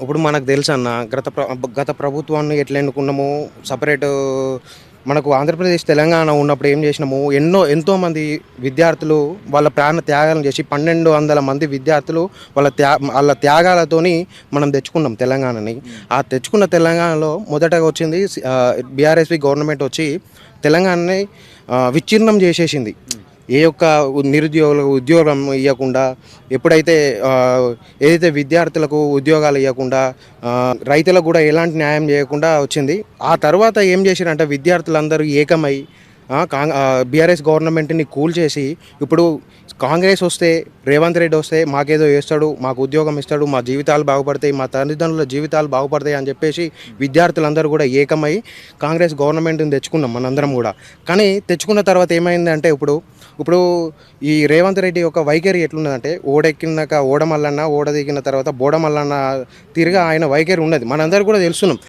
ఇప్పుడు మనకు తెలుసన్న గత ప్రభుత్వాన్ని ఎట్లా ఎన్నుకున్నాము. సపరేటు మనకు ఆంధ్రప్రదేశ్, తెలంగాణ ఉన్నప్పుడు ఏం చేసినాము, ఎంతోమంది విద్యార్థులు వాళ్ళ ప్రాణ త్యాగాలను చేసి 1200 మంది విద్యార్థులు వాళ్ళ త్యాగాలతోని మనం తెచ్చుకున్నాం తెలంగాణని. ఆ తెచ్చుకున్న తెలంగాణలో మొదటగా వచ్చింది బీఆర్ఎస్‌పీ గవర్నమెంట్ వచ్చి తెలంగాణని విచ్ఛిన్నం చేసేసింది. ఏ ఒక్క నిరుద్యోగులకు ఉద్యోగం ఇవ్వకుండా, ఎప్పుడైతే ఏదైతే విద్యార్థులకు ఉద్యోగాలు ఇవ్వకుండా, రైతులకు కూడా ఎలాంటి న్యాయం చేయకుండా వచ్చింది. ఆ తర్వాత ఏం చేసిరంటే విద్యార్థులందరూ ఏకమై బీఆర్ఎస్ గవర్నమెంట్‌ని కూల్చేసి ఇప్పుడు కాంగ్రెస్ వస్తే, రేవంత్ రెడ్డి వస్తే మాకేదో చేస్తాడు, మాకు ఉద్యోగం ఇస్తాడు, మా జీవితాలు బాగుపడతాయి, మా తల్లిదండ్రుల జీవితాలు బాగుపడతాయి అని చెప్పేసి విద్యార్థులందరూ కూడా ఏకమై కాంగ్రెస్ గవర్నమెంట్‌ని తెచ్చుకున్నాం మనందరం కూడా. కానీ తెచ్చుకున్న తర్వాత ఏమైందంటే ఇప్పుడు ఈ రేవంత్ రెడ్డి యొక్క వైఖరి ఎట్లున్నదంటే ఓడెక్కినాక ఓడ మల్లన్న, ఓడ దిగిన తర్వాత బోడ మల్లన్న తీరుగా ఆయన వైఖరి ఉన్నది. మనందరికీ కూడా తెలుసున్నాం.